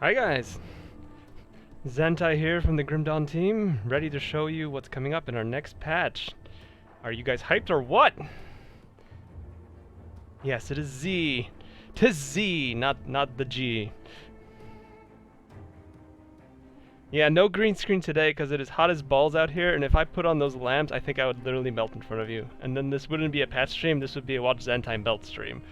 Hi guys! Zentai here from the Grim Dawn team, ready to show you what's coming up in our next patch. Are you guys hyped or what? Yes, it is Z. 'Tis Z, not the G. Yeah, no green screen today because it is hot as balls out here, and if I put on those lamps, I think I would literally melt in front of you. And then this wouldn't be a patch stream, this would be a Watch Zentai Belt stream.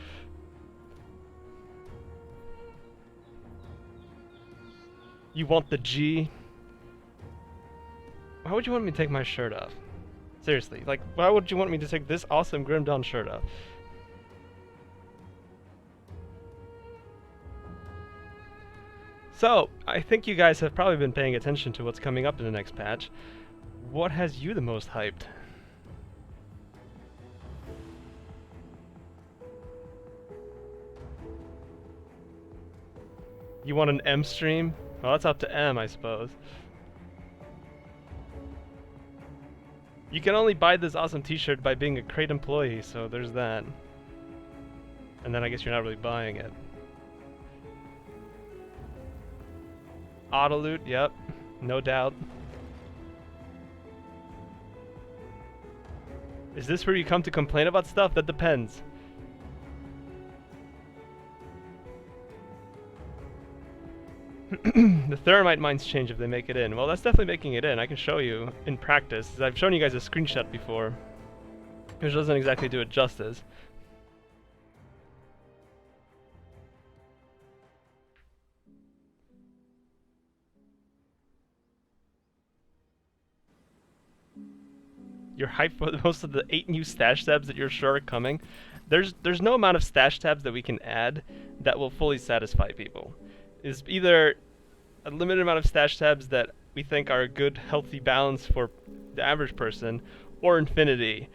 You want the G? Why would you want me to take my shirt off? Seriously, like, why would you want me to take this awesome Grim Dawn shirt off? So, I think you guys have probably been paying attention to what's coming up in the next patch. What has you the most hyped? You want an M stream? Well, that's up to M, I suppose. You can only buy this awesome t-shirt by being a Crate employee, so there's that. And then I guess you're not really buying it. Auto loot, yep, no doubt. Is this where you come to complain about stuff? That depends. The thermite mines change if they make it in. Well, that's definitely making it in. I can show you in practice. I've shown you guys a screenshot before, which doesn't exactly do it justice. You're hyped for most of the 8 new stash tabs that you're sure are coming. There's no amount of stash tabs that we can add that will fully satisfy people. It's either a limited amount of stash tabs that we think are a good, healthy balance for the average person, or infinity.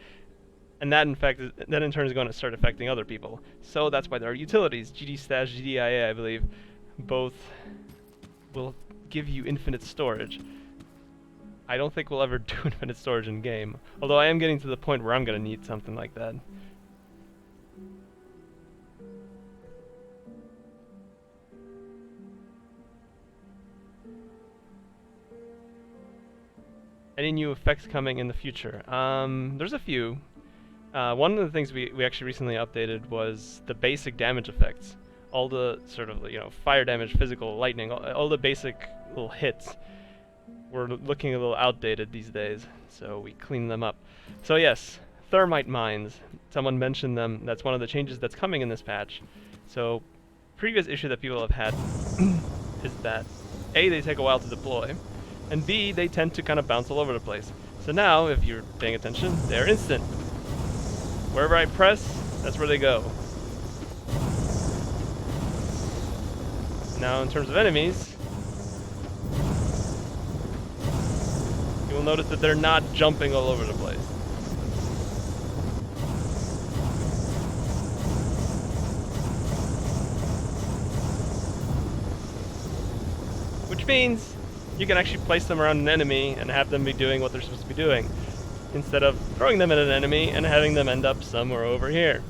And that in turn is going to start affecting other people. So that's why there are utilities. GD Stash, GDIA, I believe, both will give you infinite storage. I don't think we'll ever do infinite storage in game, although I am getting to the point where I'm going to need something like that. Any new effects coming in the future? There's a few. One of the things we actually recently updated was the basic damage effects. All the sort of, you know, fire damage, physical, lightning, all the basic little hits were looking a little outdated these days, so we cleaned them up. So yes, thermite mines. Someone mentioned them. That's one of the changes that's coming in this patch. So, previous issue that people have had is that A, they take a while to deploy, and B, they tend to kind of bounce all over the place. So now, if you're paying attention, they're instant. Wherever I press, that's where they go. Now, in terms of enemies, you will notice that they're not jumping all over the place. Which means you can actually place them around an enemy and have them be doing what they're supposed to be doing, instead of throwing them at an enemy and having them end up somewhere over here.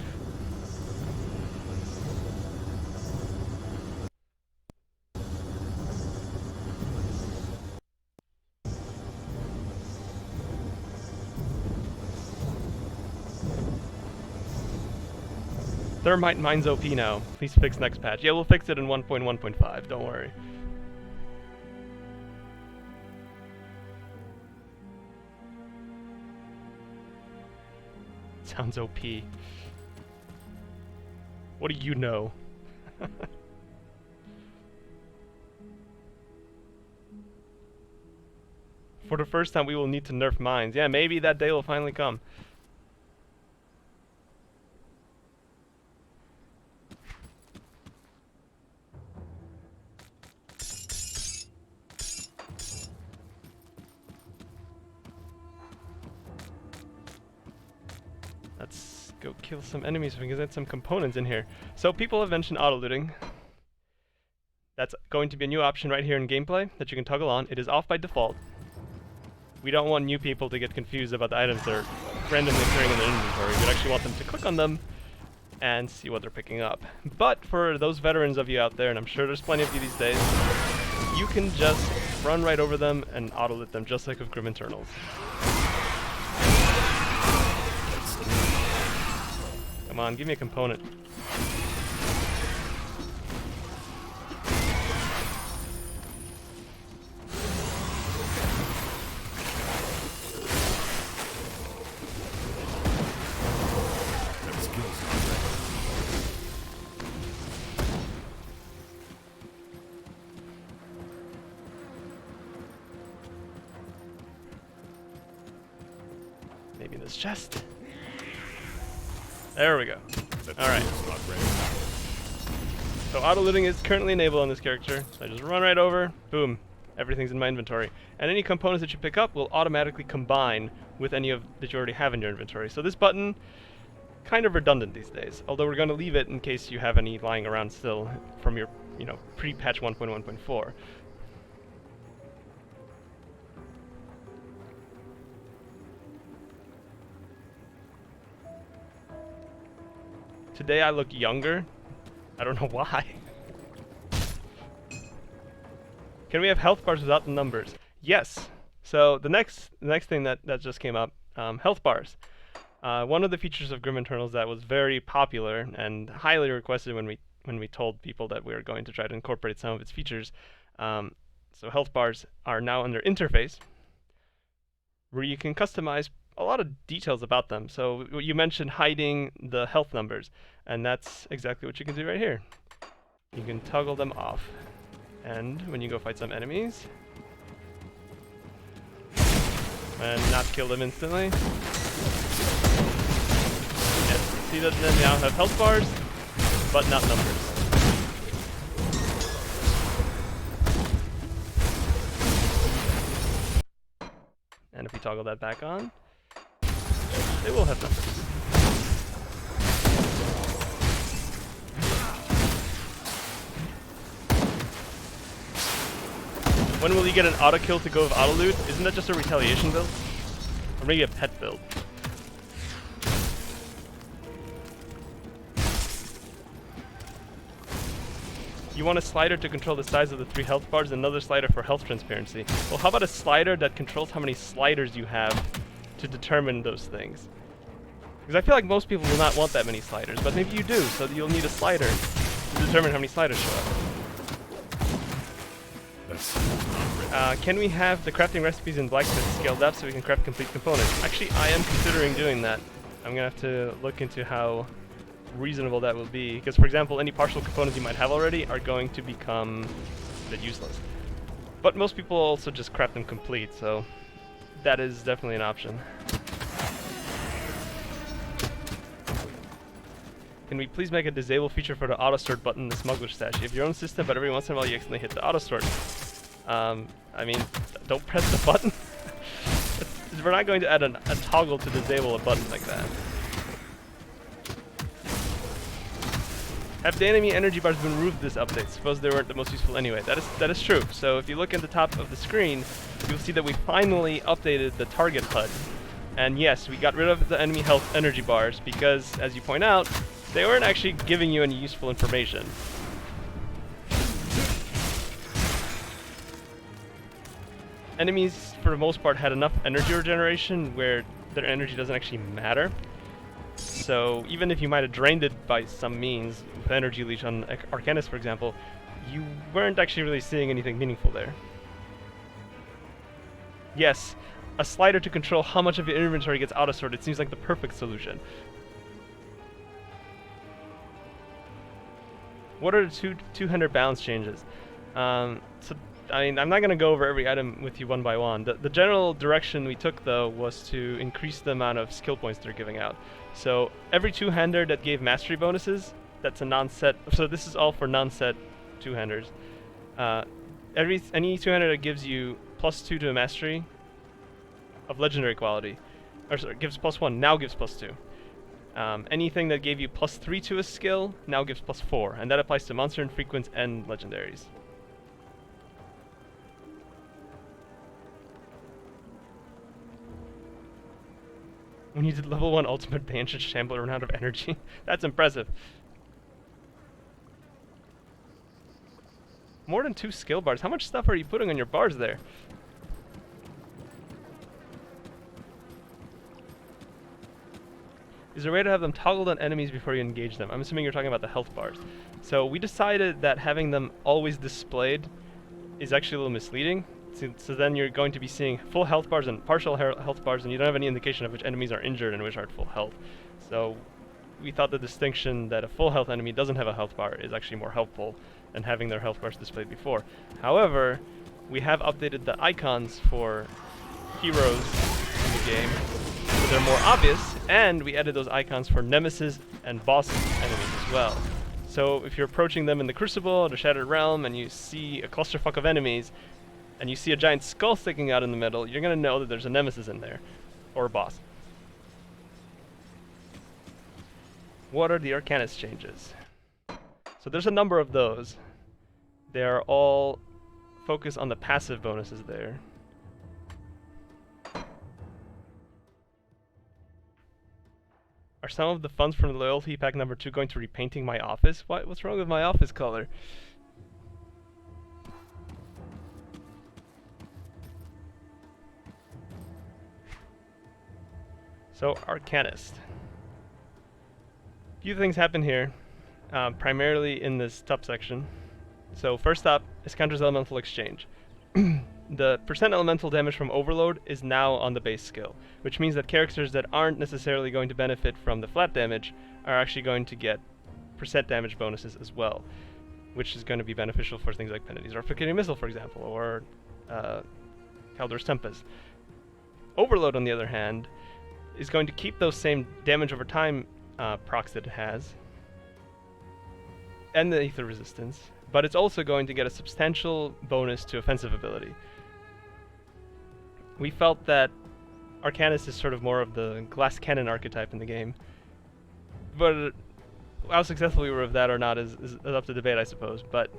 Thermite mine's OP now. Please fix next patch. Yeah, we'll fix it in 1.1.5, don't worry. Sounds OP. What do you know? For the first time we will need to nerf mines. Yeah, maybe that day will finally come. Let's go kill some enemies so we can get some components in here. So people have mentioned auto-looting. That's going to be a new option right here in gameplay that you can toggle on. It is off by default. We don't want new people to get confused about the items that are randomly appearing in the inventory. We actually want them to click on them and see what they're picking up. But for those veterans of you out there, and I'm sure there's plenty of you these days, you can just run right over them and auto-lit them just like with Grim Internals. Come on, give me a component. Maybe in this chest. There we go. Alright. So auto-looting is currently enabled on this character. So I just run right over, boom, everything's in my inventory. And any components that you pick up will automatically combine with any of that you already have in your inventory. So this button, kind of redundant these days. Although we're going to leave it in case you have any lying around still from your, pre-patch 1.1.4. Today I look younger. I don't know why. Can we have health bars without the numbers? Yes. So the next thing that just came up, health bars. One of the features of Grim Internals that was very popular and highly requested when we told people that we were going to try to incorporate some of its features. So health bars are now under interface, where you can customize a lot of details about them. So you mentioned hiding the health numbers, and that's exactly what you can do right here. You can toggle them off, and when you go fight some enemies, and not kill them instantly. Yes, see that they now have health bars, but not numbers. And if we toggle that back on, they will have numbers. When will you get an auto kill to go with auto loot? Isn't that just a retaliation build? Or maybe a pet build? You want a slider to control the size of the 3 health bars, and another slider for health transparency. Well, how about a slider that controls how many sliders you have to determine those things? Because I feel like most people will not want that many sliders, but maybe you do, so you'll need a slider to determine how many sliders show up. Can we have the crafting recipes in Blacksmith scaled up so we can craft complete components? Actually, I am considering doing that. I'm gonna have to look into how reasonable that will be, because for example, any partial components you might have already are going to become a bit useless. But most people also just craft them complete, so that is definitely an option. Can we please make a disable feature for the auto sort button in the smuggler stash? You have your own system, but every once in a while you accidentally hit the auto sort. I mean, don't press the button. We're not going to add a toggle to disable a button like that. Have the enemy energy bars been removed this update? Suppose they weren't the most useful anyway. That is true. So if you look at the top of the screen, you'll see that we finally updated the target HUD. And yes, we got rid of the enemy health energy bars because, as you point out, they weren't actually giving you any useful information. Enemies, for the most part, had enough energy regeneration where their energy doesn't actually matter. So even if you might have drained it by some means, with energy leech on Archanis, for example, you weren't actually really seeing anything meaningful there. Yes, a slider to control how much of your inventory gets auto-sorted seems like the perfect solution. What are the two-hander balance changes? So, I mean, I'm not going to go over every item with you one by one. The general direction we took, though, was to increase the amount of skill points they're giving out. So every two-hander that gave mastery bonuses, that's a non-set. So this is all for non-set two-handers. Any two-hander that gives you +2 to a mastery of legendary quality, or sorry, gives +1, now gives +2. Anything that gave you +3 to a skill now gives +4, and that applies to monster infrequents and legendaries. When you did level 1 ultimate ban, should Shambler run out of energy? That's impressive. More than 2 skill bars. How much stuff are you putting on your bars there? Is there a way to have them toggled on enemies before you engage them? I'm assuming you're talking about the health bars. So we decided that having them always displayed is actually a little misleading. So then you're going to be seeing full health bars and partial health bars, and you don't have any indication of which enemies are injured and which are at full health. So we thought the distinction that a full health enemy doesn't have a health bar is actually more helpful than having their health bars displayed before. However, we have updated the icons for heroes in the game, so they're more obvious, and we added those icons for nemesis and boss enemies as well. So if you're approaching them in the Crucible or the Shattered Realm and you see a clusterfuck of enemies, and you see a giant skull sticking out in the middle, you're going to know that there's a nemesis in there, or a boss. What are the Archanis changes? So there's a number of those. They are all focused on the passive bonuses there. Are some of the funds from the loyalty pack number 2 going to repainting my office? What's wrong with my office color? So, Arcanist. A few things happen here, primarily in this top section. So first up is Counter's Elemental Exchange. The percent elemental damage from Overload is now on the base skill, which means that characters that aren't necessarily going to benefit from the flat damage are actually going to get percent damage bonuses as well, which is going to be beneficial for things like Penalties Replicating Missile, for example, or Caldor's Tempest. Overload, on the other hand, is going to keep those same damage over time procs that it has, and the Ether Resistance, but it's also going to get a substantial bonus to offensive ability. We felt that Arcanis is sort of more of the glass cannon archetype in the game, but how successful we were with that or not is up to debate, I suppose, but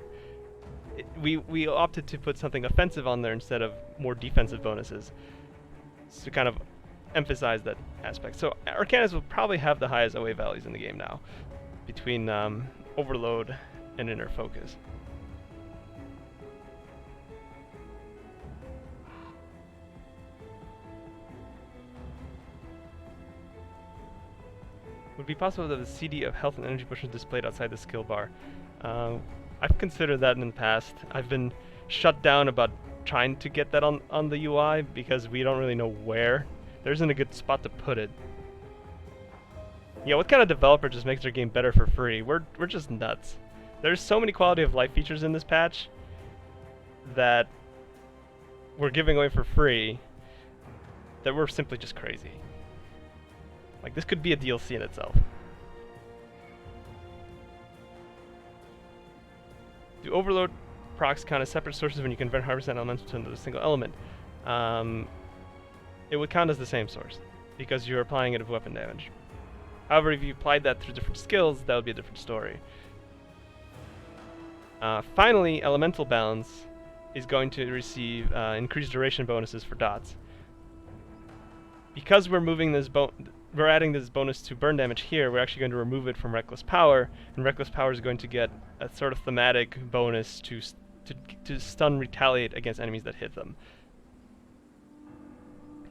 we opted to put something offensive on there instead of more defensive bonuses to kind of emphasize that aspect. So Arcanis will probably have the highest OA values in the game now, between Overload and Inner Focus. Would it be possible that the CD of health and energy push is displayed outside the skill bar? I've considered that in the past. I've been shut down about trying to get that on the UI because we don't really know where. There isn't a good spot to put it. Yeah, what kind of developer just makes their game better for free? We're just nuts. There's so many quality of life features in this patch that we're giving away for free that we're simply just crazy. Like, this could be a DLC in itself. Do Overload procs count as separate sources when you convert 100% elemental into a single element? It would count as the same source, because you're applying it with weapon damage. However, if you applied that through different skills, that would be a different story. Finally, Elemental Balance is going to receive increased duration bonuses for dots. Because we're moving this we're adding this bonus to burn damage here, we're actually going to remove it from Reckless Power, and Reckless Power is going to get a sort of thematic bonus to stun retaliate against enemies that hit them.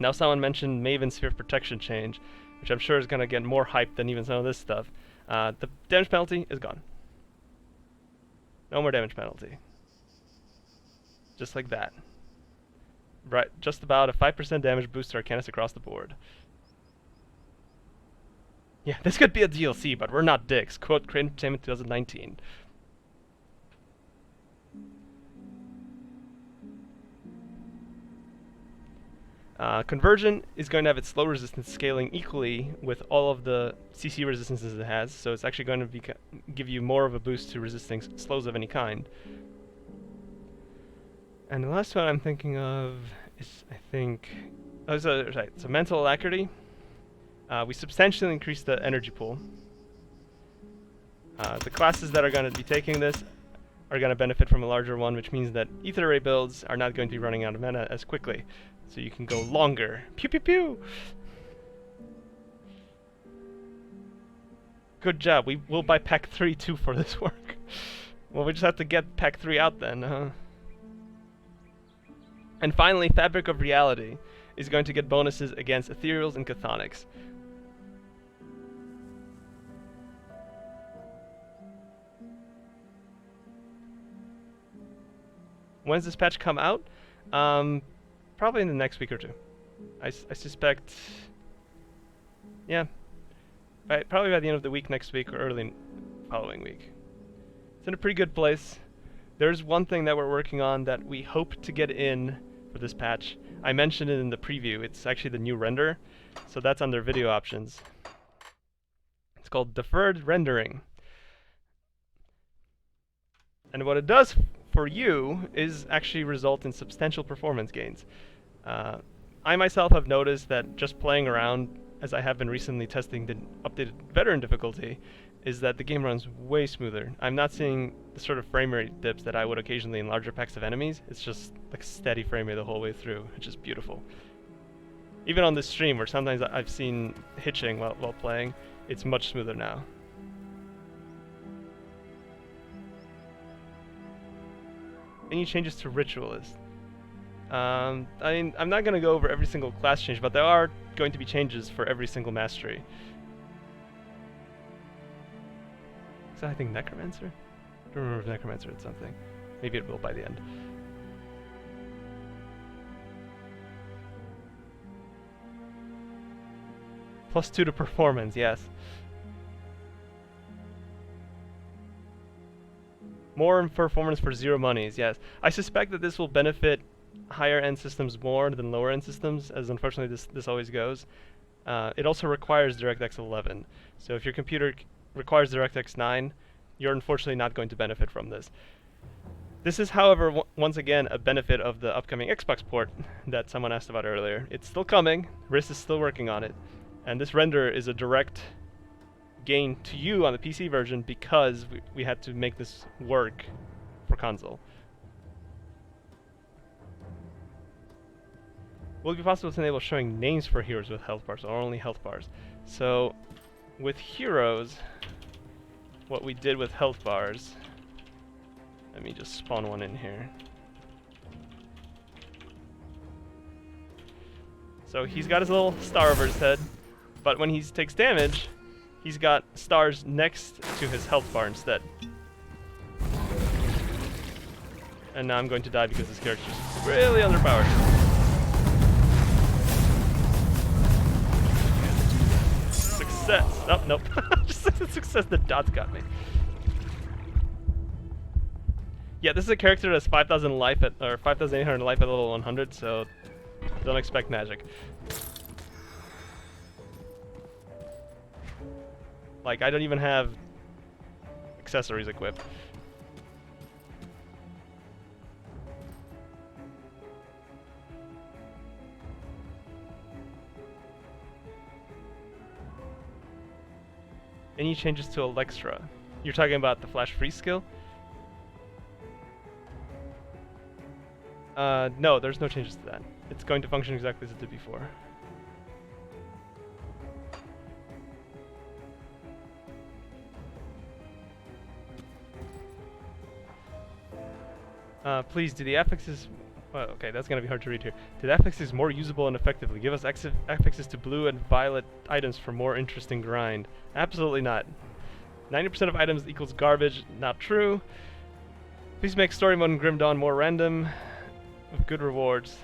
Now someone mentioned Maven's Sphere of Protection change, which I'm sure is going to get more hype than even some of this stuff. The damage penalty is gone. No more damage penalty. Just like that. Right, just about a 5% damage boost to Arcanis across the board. Yeah, this could be a DLC, but we're not dicks. Quote, Crane Entertainment 2019. Conversion is going to have its slow resistance scaling equally with all of the CC resistances it has, so it's actually going to give you more of a boost to resisting slows of any kind. And the last one I'm thinking of is, I think... Oh, so Mental Alacrity. We substantially increased the energy pool. The classes that are going to be taking this are going to benefit from a larger one, which means that Ether Ray builds are not going to be running out of mana as quickly. So you can go longer. Pew pew pew! Good job. We will buy pack 3 too for this work. Well, we just have to get pack 3 out then. And finally, Fabric of Reality is going to get bonuses against ethereals and chthonics. When's this patch come out? Probably in the next week or two. I suspect... Yeah. Probably by the end of the week next week or early following week. It's in a pretty good place. There's one thing that we're working on that we hope to get in for this patch. I mentioned it in the preview. It's actually the new render. So that's under video options. It's called Deferred Rendering. And what it does for you is actually result in substantial performance gains. I myself have noticed that just playing around, as I have been recently testing the updated veteran difficulty, is that the game runs way smoother. I'm not seeing the sort of frame rate dips that I would occasionally in larger packs of enemies. It's just like steady frame rate the whole way through, which is beautiful. Even on this stream, where sometimes I've seen hitching while playing, it's much smoother now. Any changes to Ritualist? I mean, I'm not going to go over every single class change, but there are going to be changes for every single mastery. Is that, I think, Necromancer? I don't remember if Necromancer had something. Maybe it will by the end. +2 to performance, yes. More performance for 0 monies, yes. I suspect that this will benefit higher end systems more than lower end systems, as unfortunately this always goes. It also requires DirectX 11. So if your computer requires DirectX 9, you're unfortunately not going to benefit from this. This is, however, once again, a benefit of the upcoming Xbox port that someone asked about earlier. It's still coming, RIS is still working on it, and this render is a direct gain to you on the PC version because we had to make this work for console. Will it be possible to enable showing names for heroes with health bars or only health bars? So, with heroes, what we did with health bars, let me just spawn one in here. So he's got his little star over his head, but when he takes damage, he's got stars next to his health bar instead. And now I'm going to die because this character is really underpowered. Success! Oh, nope. Just a success, the dots got me. Yeah, this is a character that's 5,000 life at, or 5,800 life at level 100, so don't expect magic. Like, I don't even have accessories equipped. Any changes to Alextra? You're talking about the flash freeze skill? No, there's no changes to that. It's going to function exactly as it did before. Please, do the affixes... Oh, okay, that's gonna be hard to read here. Do the affixes more usable and effectively? Give us affixes to blue and violet items for more interesting grind. Absolutely not. 90% of items equals garbage. Not true. Please make story mode and Grim Dawn more random, with good rewards.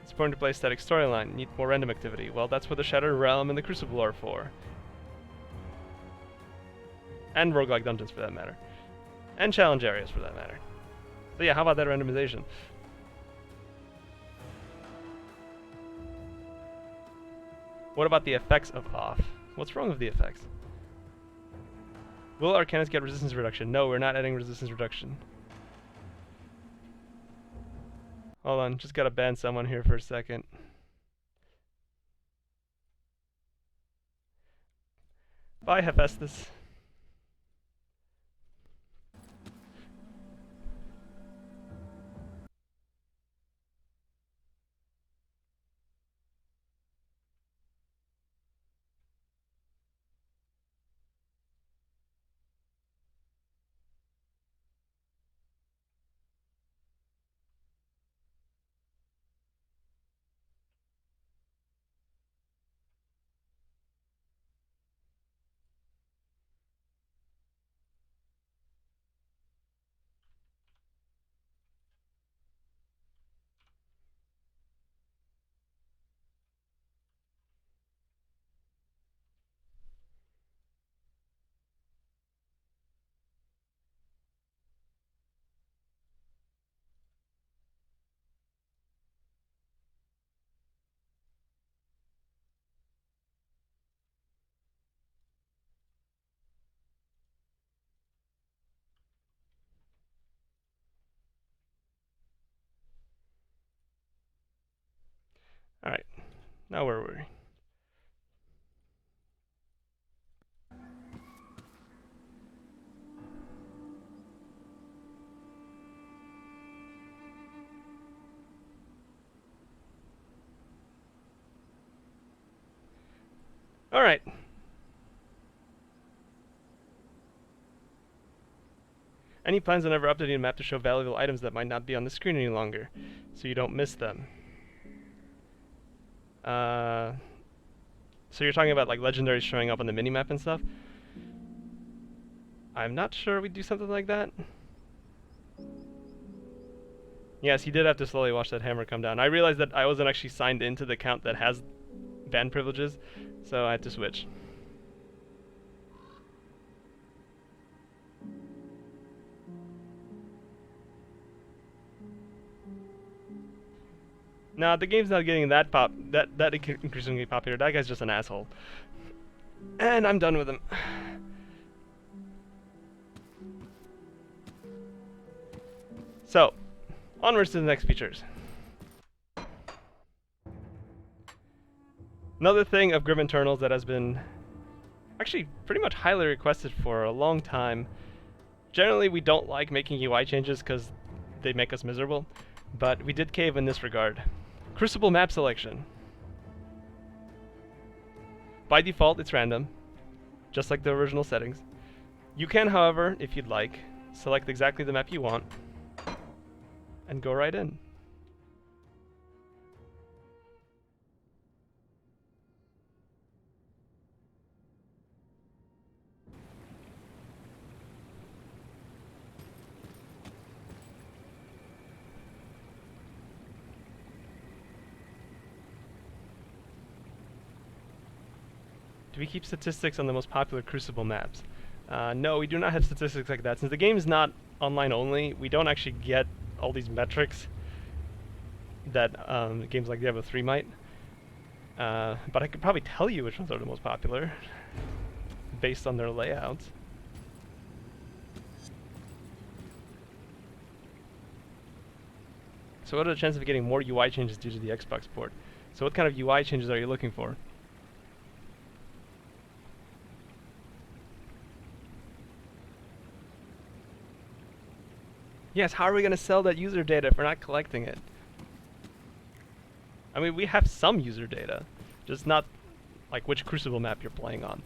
It's important to play a static storyline. Need more random activity. Well, that's what the Shattered Realm and the Crucible are for. And roguelike dungeons, for that matter. And challenge areas, for that matter. So yeah, how about that randomization? What about the effects of off? What's wrong with the effects? Will Archanis get resistance reduction? No, we're not adding resistance reduction. Hold on, just gotta ban someone here for a second. Bye, Hephaestus. Now where were we? All right. Any plans on ever updating the map to show valuable items that might not be on the screen any longer, so you don't miss them? So you're talking about like legendaries showing up on the minimap and stuff? I'm not sure we'd do something like that. Yes, he did have to slowly watch that hammer come down. I realized that I wasn't actually signed into the account that has ban privileges, so I had to switch. Nah, the game's not getting that increasingly popular. That guy's just an asshole. And I'm done with him. So, onwards to the next features. Another thing of Grim Internals that has been actually pretty much highly requested for a long time. Generally, we don't like making UI changes because they make us miserable, but we did cave in this regard. Crucible Map Selection. By default, it's random, just like the original settings. You can, however, if you'd like, select exactly the map you want, and go right in. Do we keep statistics on the most popular Crucible maps? No, we do not have statistics like that. Since the game is not online only, we don't actually get all these metrics that games like Diablo 3 might. But I could probably tell you which ones are the most popular based on their layouts. So what are the chances of getting more UI changes due to the Xbox port? So what kind of UI changes are you looking for? Yes, how are we going to sell that user data if we're not collecting it? I mean, we have some user data, just not like which Crucible map you're playing on.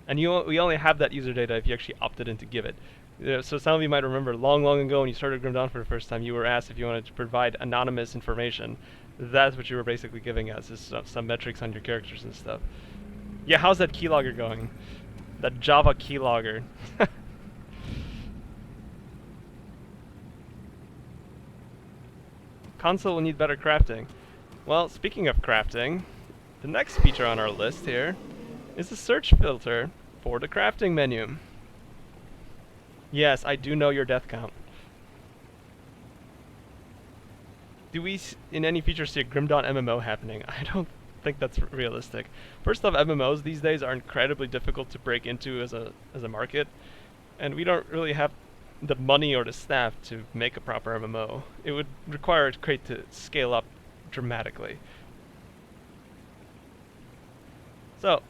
And we only have that user data if you actually opted in to give it. So some of you might remember long ago when you started Grim Dawn for the first time, you were asked if you wanted to provide anonymous information. That's what you were basically giving us, is some metrics on your characters and stuff. Yeah, how's that keylogger going? That Java keylogger. Console will need better crafting. Well, speaking of crafting, the next feature on our list here is the search filter for the crafting menu. Yes, I do know your death count. Do we, in any future, see a Grim Dawn MMO happening? I don't think that's realistic. First off, MMOs these days are incredibly difficult to break into as a market, and we don't really have the money or the staff to make a proper MMO. It would require a crate to scale up dramatically. So,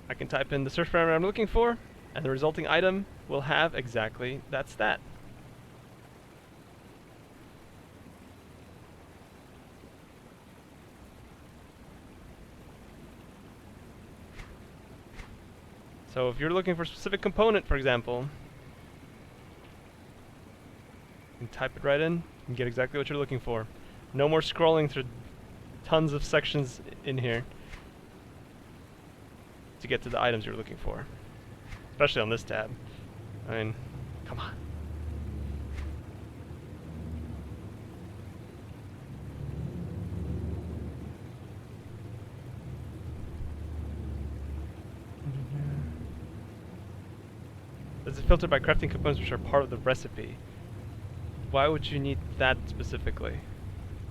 I can type in the search parameter I'm looking for, and the resulting item will have exactly that stat. So if you're looking for a specific component, for example, you can type it right in and get exactly what you're looking for. No more scrolling through tons of sections in here to get to the items you're looking for. Especially on this tab. I mean, come on. This is filtered by crafting components which are part of the recipe. Why would you need that specifically?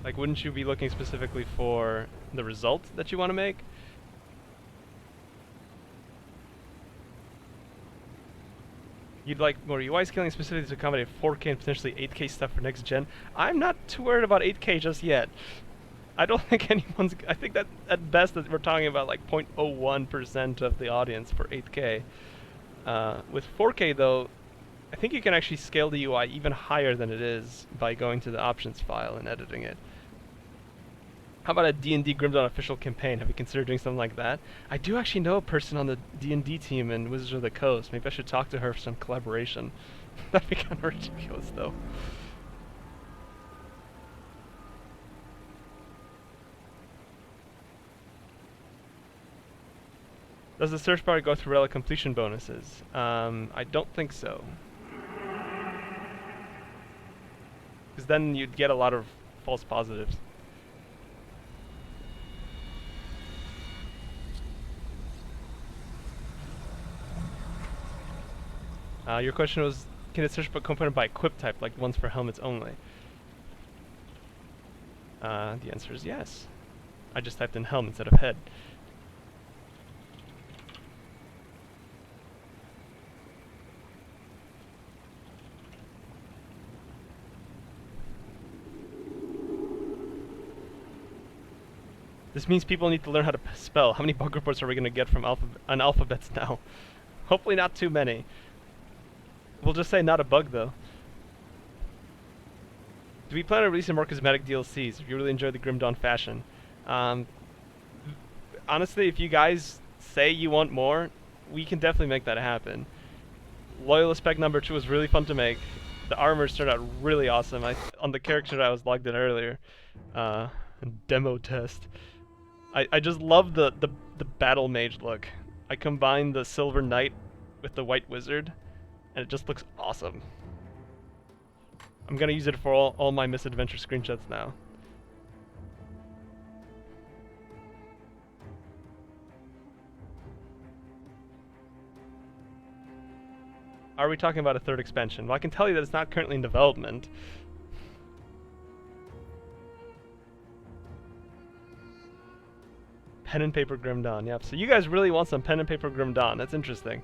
Like, wouldn't you be looking specifically for the result that you want to make? You'd like more UI scaling specifically to accommodate 4K and potentially 8K stuff for next gen. I'm not too worried about 8K just yet. I don't think anyone's... I think that at best that we're talking about like 0.01% of the audience for 8K. With 4K though, I think you can actually scale the UI even higher than it is by going to the options file and editing it. How about a D&D Grim Dawn official campaign? Have you considered doing something like that? I do actually know a person on the D&D team in Wizards of the Coast. Maybe I should talk to her for some collaboration. That'd be kind of ridiculous though. Does the search bar go through relic completion bonuses? I don't think so. Because then you'd get a lot of false positives. Your question was, can it search by component by equip type, like ones for helmets only? The answer is yes. I just typed in helm instead of head. This means people need to learn how to spell. How many bug reports are we going to get from analphabets now? Hopefully not too many. We'll just say not a bug though. Do we plan on releasing more cosmetic DLCs if you really enjoy the Grim Dawn fashion? Honestly, if you guys say you want more, we can definitely make that happen. Loyalist Spec number 2 was really fun to make. The armors turned out really awesome. On the character I was logged in earlier. Demo test. I just love the battle mage look. I combined the silver knight with the white wizard, and it just looks awesome. I'm gonna use it for all my misadventure screenshots now. Are we talking about a third expansion? Well, I can tell you that it's not currently in development. Pen and paper Grim Dawn, yep. So you guys really want some pen and paper Grim Dawn. That's interesting.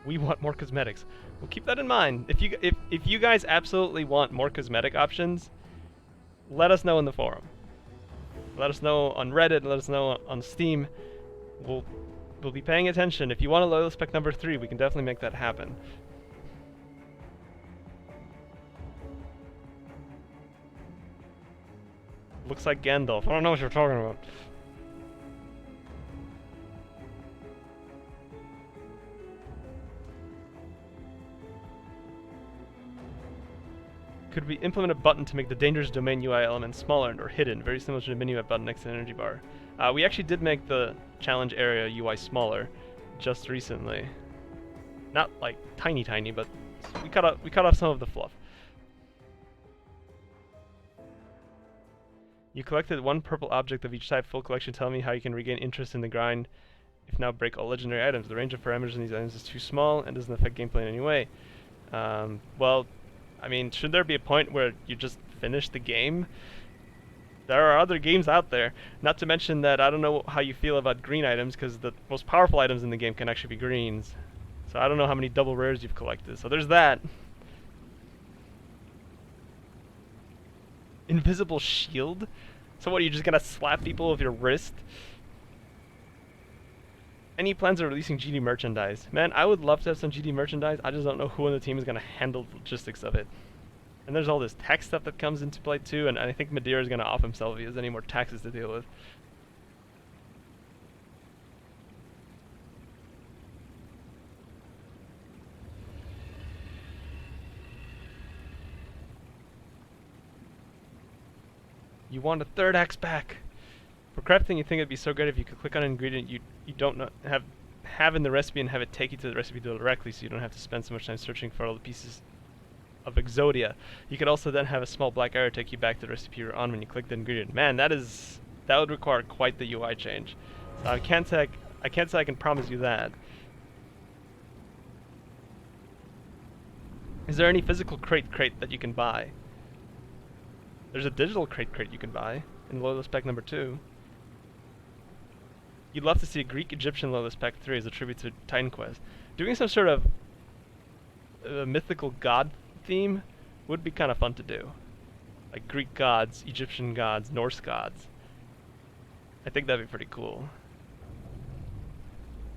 We want more cosmetics. Well, keep that in mind. If you guys absolutely want more cosmetic options, let us know in the forum. Let us know on Reddit. Let us know on Steam. We'll be paying attention. If you want a loyal spec number 3, we can definitely make that happen. Looks like Gandalf. I don't know what you're talking about. Could we implement a button to make the dangerous domain UI element smaller or hidden, very similar to the mini map button next to the energy bar? We actually did make the challenge area UI smaller just recently. Not like tiny, but we cut off some of the fluff. You collected one purple object of each type. Full collection. Tell me how you can regain interest in the grind. If now, break all legendary items. The range of parameters in these items is too small and doesn't affect gameplay in any way. Well, I mean, should there be a point where you just finish the game? There are other games out there. Not to mention that I don't know how you feel about green items, because the most powerful items in the game can actually be greens. So I don't know how many double rares you've collected. So there's that. Invisible shield? So what, are you just gonna slap people with your wrist? Any plans of releasing GD merchandise? Man, I would love to have some GD merchandise. I just don't know who on the team is gonna handle the logistics of it. And there's all this tax stuff that comes into play too, and I think Madeira is gonna off himself if he has any more taxes to deal with. You want a third axe back. For crafting, you think it'd be so great if you could click on an ingredient you don't know, have in the recipe and have it take you to the recipe directly, so you don't have to spend so much time searching for all the pieces of Exodia. You could also then have a small black arrow take you back to the recipe you're on when you click the ingredient. Man, that would require quite the UI change. So I can't say I can promise you that. Is there any physical crate that you can buy? There's a digital crate you can buy. in Loyalist Pack number 2. You'd love to see a Greek-Egyptian Loyalist Pack 3 as a tribute to Titan Quest. Doing some sort of mythical god theme would be kind of fun to do. Like Greek gods, Egyptian gods, Norse gods. I think that'd be pretty cool.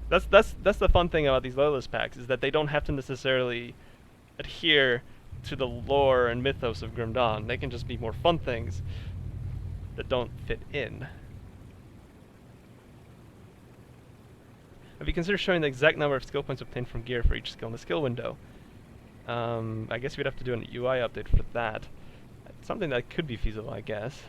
That's the fun thing about these Loyalist packs, is that they don't have to necessarily adhere to the lore and mythos of Grim Dawn. They can just be more fun things that don't fit in. Have you considered showing the exact number of skill points obtained from gear for each skill in the skill window? I guess we'd have to do an UI update for that. It's something that could be feasible, I guess.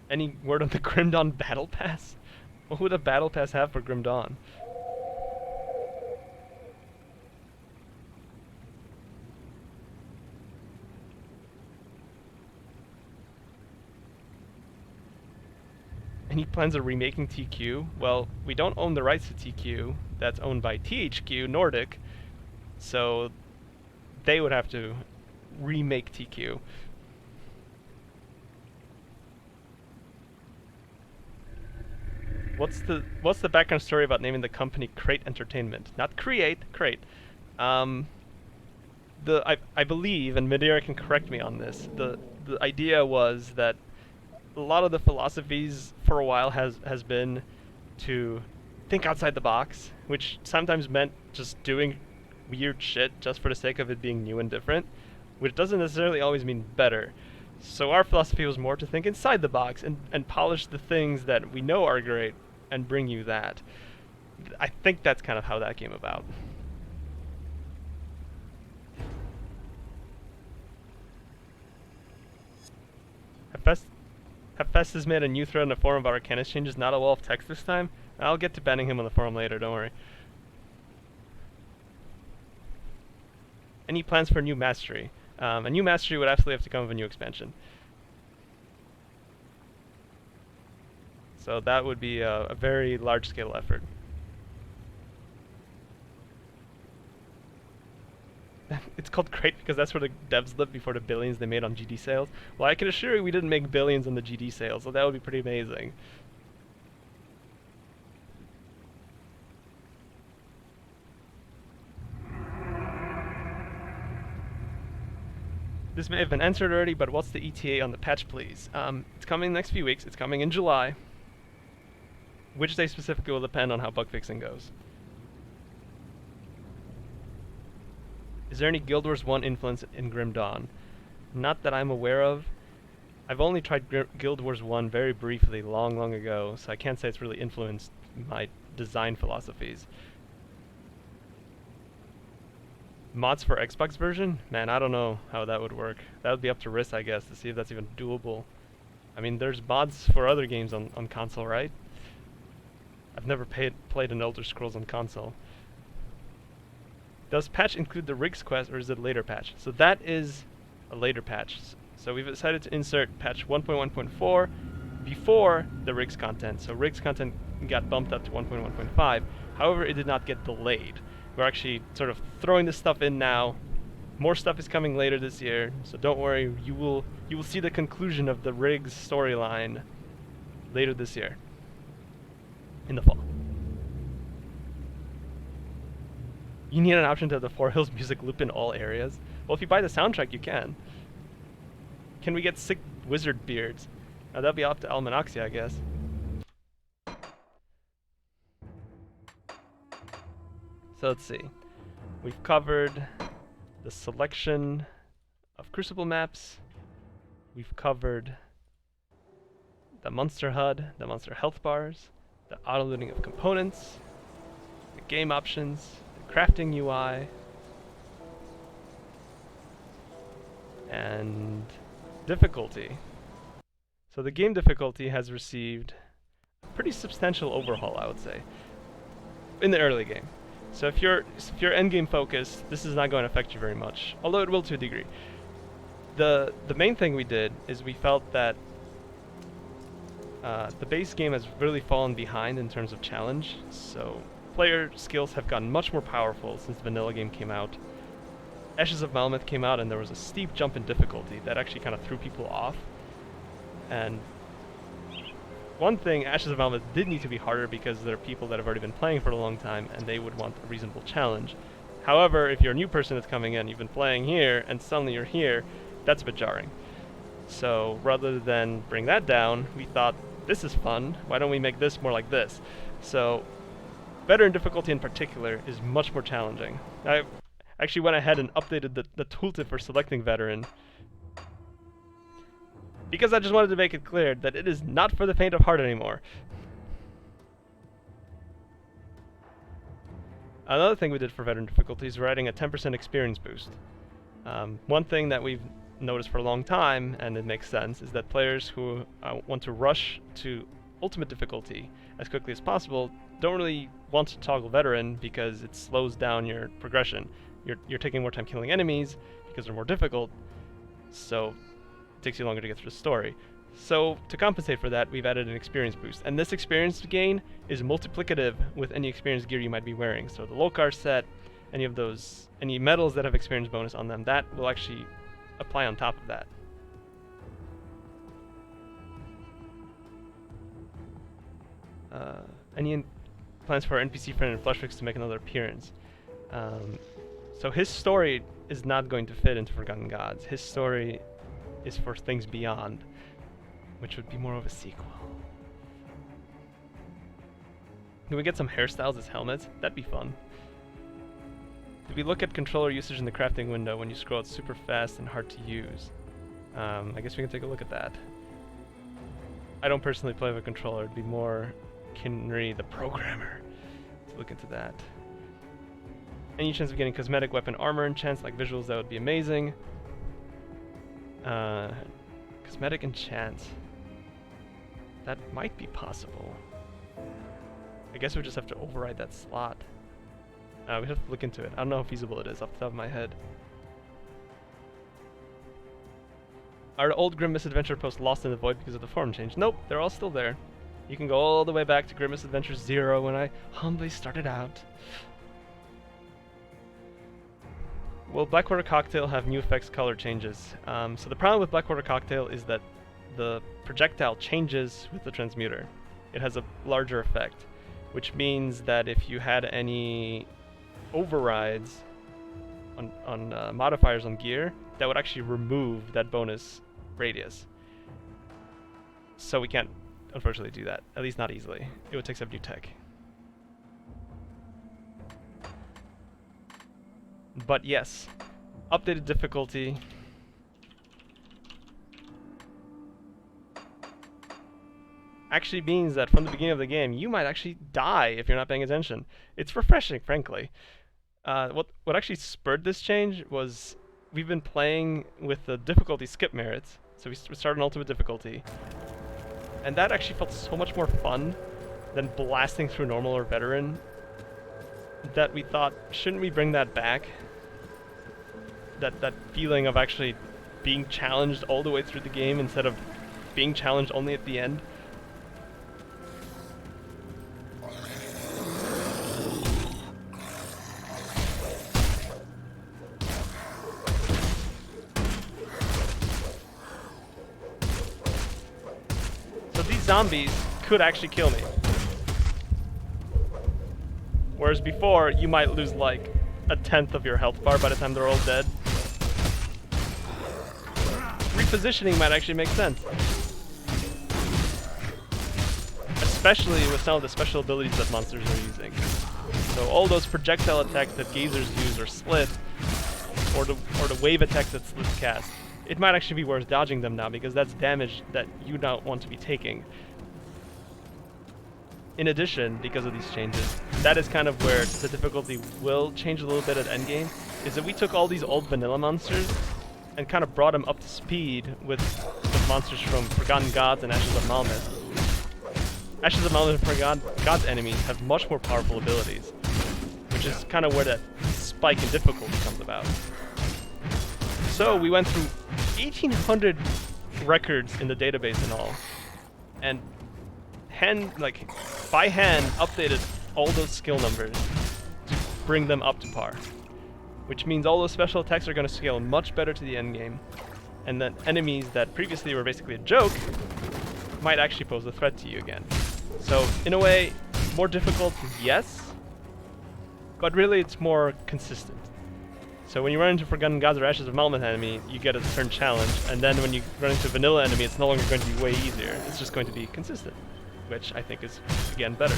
Any word on the Grim Dawn Battle Pass? What would a Battle Pass have for Grim Dawn? Any plans of remaking TQ? Well, we don't own the rights to TQ. That's owned by THQ Nordic. So they would have to remake TQ. What's the background story about naming the company Crate Entertainment? Not Create, Crate. I believe, and Midair can correct me on this, the idea was that a lot of the philosophies for a while has been to think outside the box, which sometimes meant just doing weird shit just for the sake of it being new and different, which doesn't necessarily always mean better. So our philosophy was more to think inside the box and polish the things that we know are great and bring you that. I think that's kind of how that came about. Hephaestus has made a new thread in the forum about Archanis Changes, not a wall of text this time. I'll get to banning him on the forum later, don't worry. Any plans for a new mastery? A new mastery would absolutely have to come with a new expansion. So that would be a very large-scale effort. It's called Crate because that's where the devs lived before the billions they made on GD sales. Well, I can assure you we didn't make billions on the GD sales, so that would be pretty amazing. This may have been answered already, but what's the ETA on the patch, please? It's coming in the next few weeks. It's coming in July. Which day specifically will depend on how bug fixing goes. Is there any Guild Wars 1 influence in Grim Dawn? Not that I'm aware of. I've only tried Guild Wars 1 very briefly, long ago, so I can't say it's really influenced my design philosophies. Mods for Xbox version? Man, I don't know how that would work. That would be up to Riss, I guess, to see if that's even doable. I mean, there's mods for other games on console, right? I've never played an Elder Scrolls on console. Does patch include the Rigs quest, or is it a later patch? So that is a later patch. So we've decided to insert patch 1.1.4 before the Rigs content. So Rigs content got bumped up to 1.1.5. However, it did not get delayed. We're actually sort of throwing this stuff in now. More stuff is coming later this year, so don't worry. You will see the conclusion of the Rigs storyline later this year, in the fall. You need an option to have the Four Hills music loop in all areas. Well, if you buy the soundtrack, you can. Can we get sick wizard beards? Now that'll be up to Almanaxia, I guess. So let's see. We've covered the selection of Crucible maps. We've covered the monster HUD, the monster health bars, the auto-looting of components, the game options, the crafting UI, and difficulty. So the game difficulty has received a pretty substantial overhaul, I would say, in the early game. So if you're endgame focused, this is not going to affect you very much, although it will to a degree. The main thing we did is we felt that the base game has really fallen behind in terms of challenge, so player skills have gotten much more powerful since the vanilla game came out. Ashes of Malmeth came out and there was a steep jump in difficulty that actually kind of threw people off. And one thing, Ashes of Malmeth did need to be harder because there are people that have already been playing for a long time and they would want a reasonable challenge. However, if you're a new person that's coming in, you've been playing here and suddenly you're here, that's a bit jarring. So rather than bring that down, we thought, this is fun, why don't we make this more like this? So veteran difficulty in particular is much more challenging. I actually went ahead and updated the tooltip for selecting veteran because I just wanted to make it clear that it is not for the faint of heart anymore. Another thing we did for veteran difficulty is we're adding a 10% experience boost. One thing that we've noticed for a long time, and it makes sense, is that players who want to rush to ultimate difficulty as quickly as possible don't really want to toggle veteran because it slows down your progression. You're taking more time killing enemies because they're more difficult, so it takes you longer to get through the story. So to compensate for that, we've added an experience boost, and this experience gain is multiplicative with any experience gear you might be wearing. So the Lokar set, any medals that have experience bonus on them, that will actually apply on top of that. Any plans for our NPC friend in Fleshfix to make another appearance? So his story is not going to fit into Forgotten Gods. His story is for things beyond, which would be more of a sequel. Can we get some hairstyles as helmets? That'd be fun. Did we look at controller usage in the crafting window when you scroll? It's super fast and hard to use. I guess we can take a look at that. I don't personally play with a controller. It'd be more Kinry, the programmer, to look into that. Any chance of getting cosmetic weapon armor enchants like visuals? That would be amazing. Cosmetic enchants. That might be possible. I guess we just have to override that slot. We have to look into it. I don't know how feasible it is off the top of my head. Are the old Grim Misadventure posts lost in the void because of the form change? Nope, they're all still there. You can go all the way back to Grim Misadventure 0 when I humbly started out. Will Blackwater Cocktail have new effects color changes? So the problem with Blackwater Cocktail is that the projectile changes with the transmuter. It has a larger effect, which means that if you had any overrides on modifiers on gear, that would actually remove that bonus radius. So we can't, unfortunately, do that. At least not easily. It would take some new tech. But yes, updated difficulty. Actually means that from the beginning of the game, you might actually die if you're not paying attention. It's refreshing, frankly. What actually spurred this change was we've been playing with the difficulty skip merits. So we started on ultimate difficulty. And that actually felt so much more fun than blasting through normal or veteran that we thought, shouldn't we bring that back? That feeling of actually being challenged all the way through the game instead of being challenged only at the end. Zombies could actually kill me. Whereas before, you might lose like a 1/10 of your health bar by the time they're all dead. Repositioning might actually make sense. Especially with some of the special abilities that monsters are using. So all those projectile attacks that gazers use or slit, or the wave attacks that slit cast. It might actually be worth dodging them now because that's damage that you don't want to be taking. In addition, because of these changes, that is kind of where the difficulty will change a little bit at endgame, is that we took all these old vanilla monsters and kind of brought them up to speed with monsters from Forgotten Gods and Ashes of Malmeth. Ashes of Malmeth and Forgotten Gods enemies have much more powerful abilities, which is kind of where that spike in difficulty comes about. So we went through 1,800 records in the database and all, and by hand updated all those skill numbers to bring them up to par. Which means all those special attacks are going to scale much better to the end game, and that enemies that previously were basically a joke might actually pose a threat to you again. So, in a way, more difficult, yes, but really it's more consistent. So when you run into Forgotten Gods or Ashes of Malmeth enemy, you get a certain challenge, and then when you run into a vanilla enemy, it's no longer going to be way easier. It's just going to be consistent, which I think is, again, better.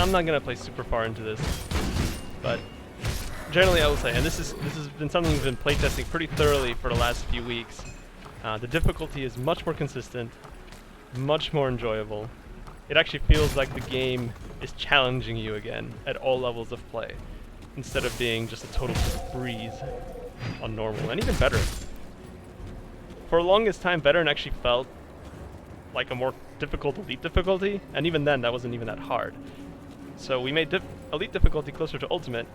I'm not gonna play super far into this, but generally I will say, and this has been something we've been playtesting pretty thoroughly for the last few weeks. The difficulty is much more consistent, much more enjoyable. It actually feels like the game is challenging you again at all levels of play, instead of being just a total breeze on normal, and even better. For the longest time, Veteran actually felt like a more difficult elite difficulty, and even then, that wasn't even that hard. So we made elite difficulty closer to ultimate,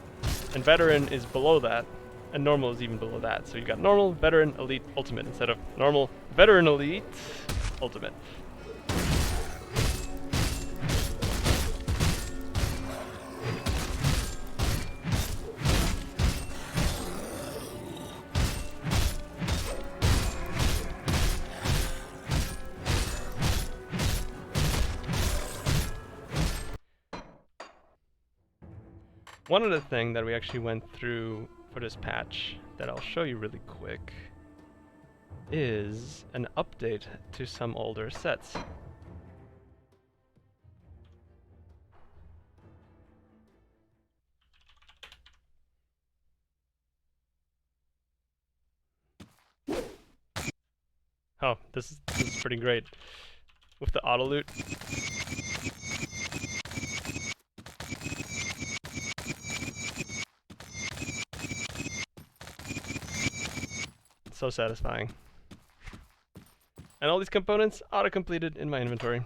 and veteran is below that, and normal is even below that. So you got normal, veteran, elite, ultimate, instead of normal, veteran, elite, ultimate. One other thing that we actually went through for this patch that I'll show you really quick is an update to some older sets. Oh, this is pretty great. With the auto loot. So satisfying. And all these components auto-completed in my inventory.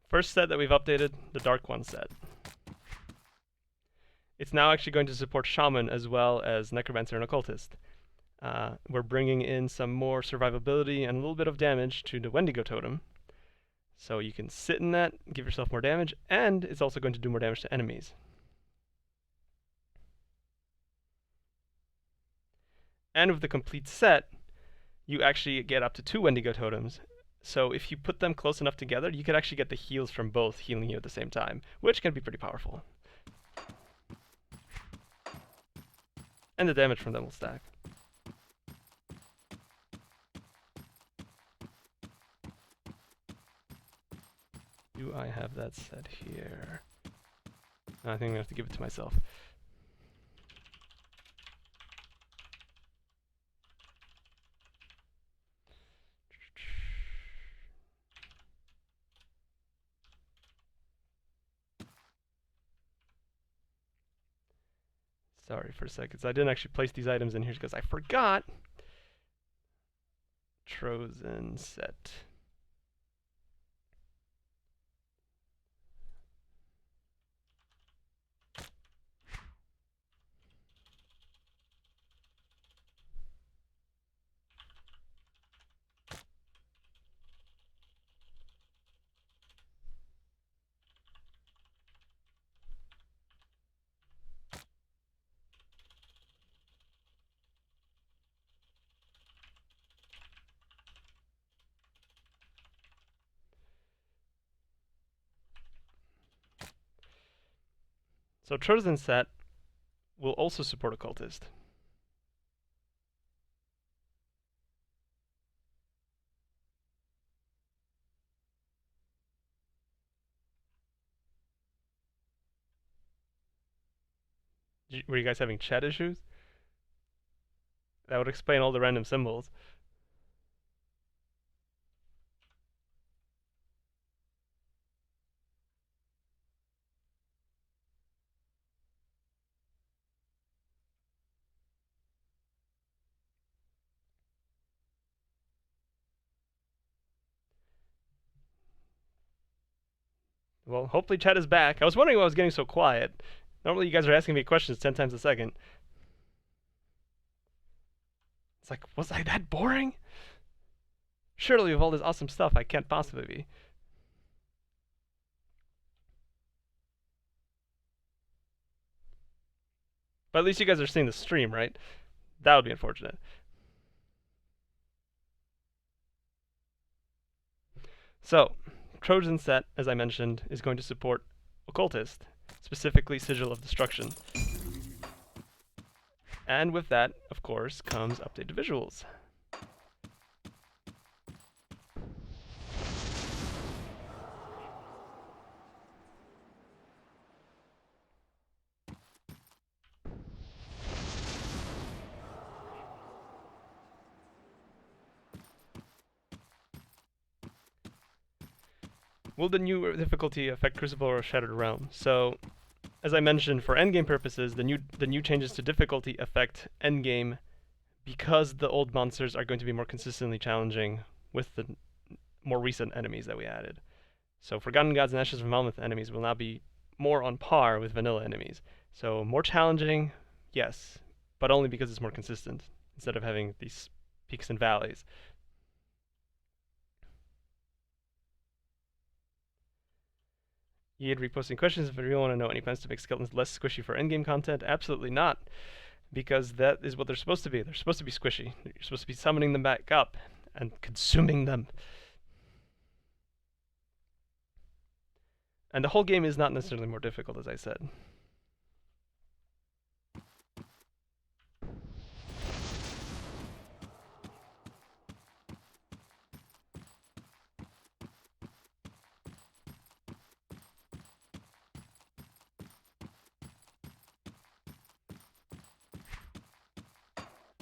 First set that we've updated, the Dark One set. It's now actually going to support Shaman as well as Necromancer and Occultist. We're bringing in some more survivability and a little bit of damage to the Wendigo Totem. So you can sit in that, give yourself more damage, and it's also going to do more damage to enemies. And with the complete set, you actually get up to 2 Wendigo Totems. So if you put them close enough together, you can actually get the heals from both healing you at the same time, which can be pretty powerful. And the damage from them will stack. Do I have that set here? I think I have to give it to myself. Sorry for a second. So I didn't actually place these items in here because I forgot. Trozen set. So Trozen set will also support Occultist. Were you guys having chat issues? That would explain all the random symbols. Well, hopefully chat is back. I was wondering why I was getting so quiet. Normally you guys are asking me questions 10 times a second. It's like, was I that boring? Surely with all this awesome stuff, I can't possibly be. But at least you guys are seeing the stream, right? That would be unfortunate. So, Trojan set, as I mentioned, is going to support Occultist, specifically Sigil of Destruction. And with that, of course, comes updated visuals. Will the new difficulty affect Crucible or Shattered Realm? So, as I mentioned, for endgame purposes, the new changes to difficulty affect endgame because the old monsters are going to be more consistently challenging with the more recent enemies that we added. So Forgotten Gods and Ashes of Mammoth enemies will now be more on par with vanilla enemies. So more challenging, yes, but only because it's more consistent, instead of having these peaks and valleys. Yeed reposting questions if you really want to know any plans to make skeletons less squishy for endgame content. Absolutely not, because that is what they're supposed to be. They're supposed to be squishy. You're supposed to be summoning them back up and consuming them. And the whole game is not necessarily more difficult, as I said.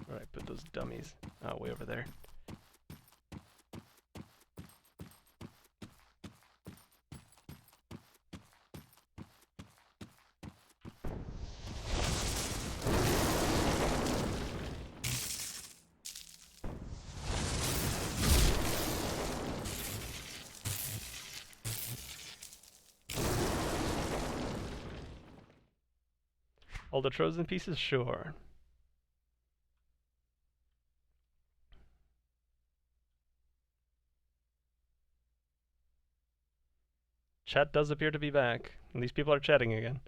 Alright, put those dummies way over there. All the Trojan pieces? Sure. Chat does appear to be back, and these people are chatting again.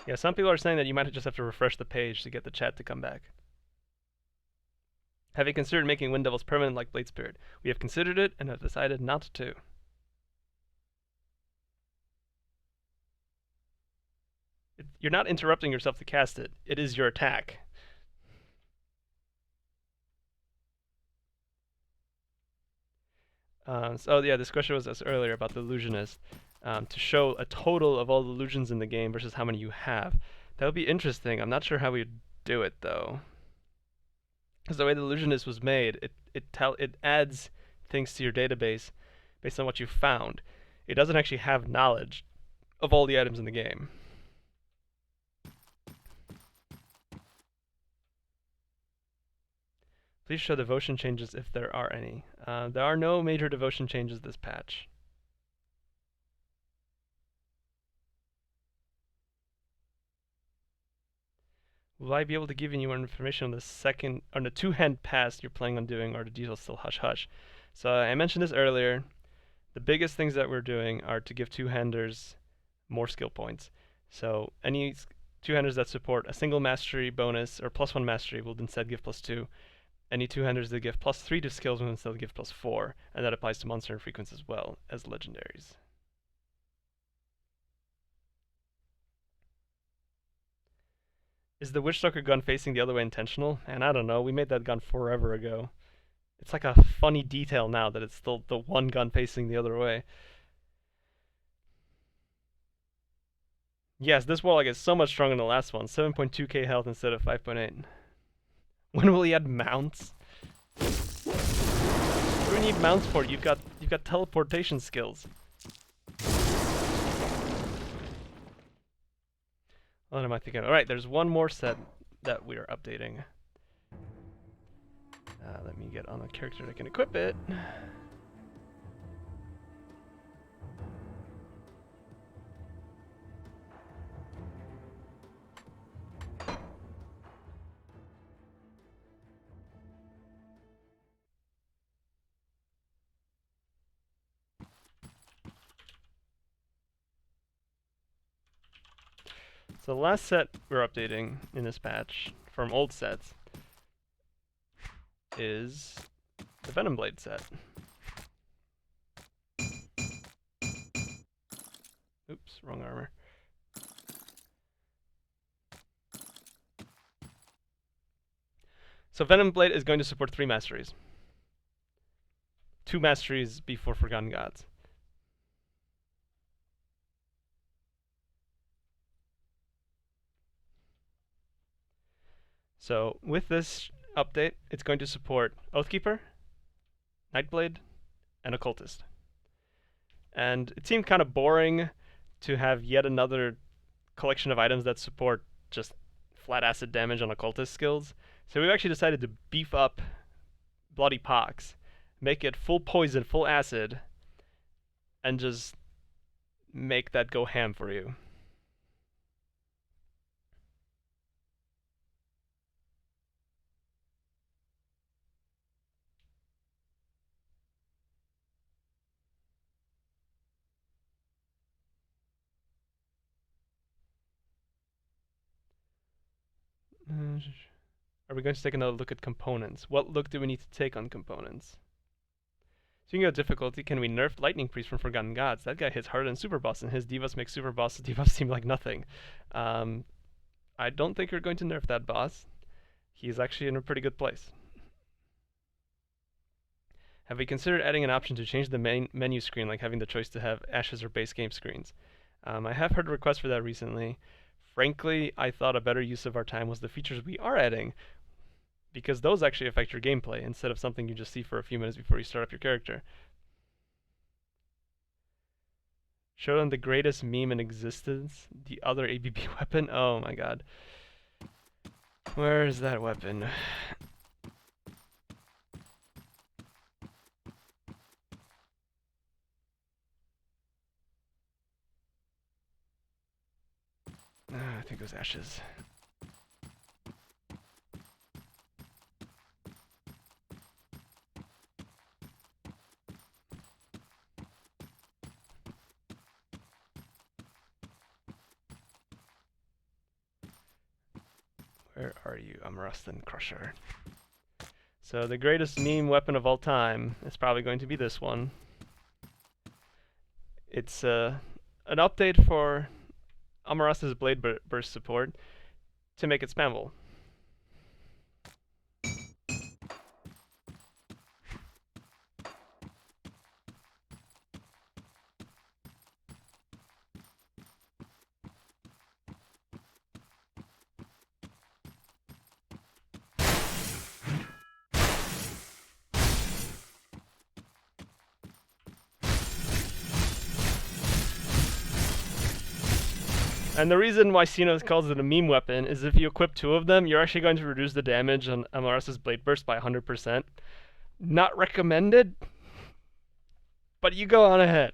Yeah, some people are saying that you might just have to refresh the page to get the chat to come back. Have you considered making Wind Devils permanent like Blade Spirit? We have considered it and have decided not to. You're not interrupting yourself to cast it. It is your attack. So yeah, this question was asked earlier about the Illusionist. To show a total of all the illusions in the game versus how many you have. That would be interesting. I'm not sure how we'd do it though. Because the way the Illusionist was made, it adds things to your database based on what you found. It doesn't actually have knowledge of all the items in the game. Please show devotion changes if there are any. There are no major devotion changes this patch. Will I be able to give you more information on the two-hand pass you're planning on doing, or the details still hush-hush? So I mentioned this earlier. The biggest things that we're doing are to give two-handers more skill points. So any two-handers that support a single mastery bonus or +1 mastery will instead give +2. Any two-handers that give +3 to skills will instead give +4, and that applies to monster infrequents as well as legendaries. Is the Witchstalker gun facing the other way intentional? And I don't know, we made that gun forever ago. It's like a funny detail now that it's still the one gun facing the other way. Yes, this Warlock is so much stronger than the last one. 7.2k health instead of 5.8. When will he add mounts? What do we need mounts for? You've got teleportation skills. What am I thinking? Alright, there's one more set that we are updating. Let me get on a character that can equip it. So the last set we're updating in this patch from old sets is the Venom Blade set. Oops, wrong armor. So Venom Blade is going to support 3 masteries. 2 masteries before Forgotten Gods. So with this update, it's going to support Oathkeeper, Nightblade, and Occultist. And it seemed kind of boring to have yet another collection of items that support just flat acid damage on Occultist skills. So we've actually decided to beef up Bloody Pox, make it full poison, full acid, and just make that go ham for you. Are we going to take another look at components? What look do we need to take on components? Speaking of difficulty, can we nerf Lightning Priest from Forgotten Gods? That guy hits harder than Super Boss, and his Divas make Super Boss's Divas seem like nothing. I don't think you're going to nerf that boss. He's actually in a pretty good place. Have we considered adding an option to change the main menu screen, like having the choice to have Ashes or base game screens? I have heard requests for that recently. Frankly, I thought a better use of our time was the features we are adding, because those actually affect your gameplay instead of something you just see for a few minutes before you start up your character. Show them the greatest meme in existence, the other ABB weapon. Oh my god. Where is that weapon? I think it was Ashes. Where are you? I'm Rustin Crusher. So the greatest meme weapon of all time is probably going to be this one. It's an update for Amaras's Blade Burst support to make it spammable. And the reason why Sinos calls it a meme weapon is if you equip 2 of them, you're actually going to reduce the damage on Amaras's Blade Burst by 100%. Not recommended, but you go on ahead.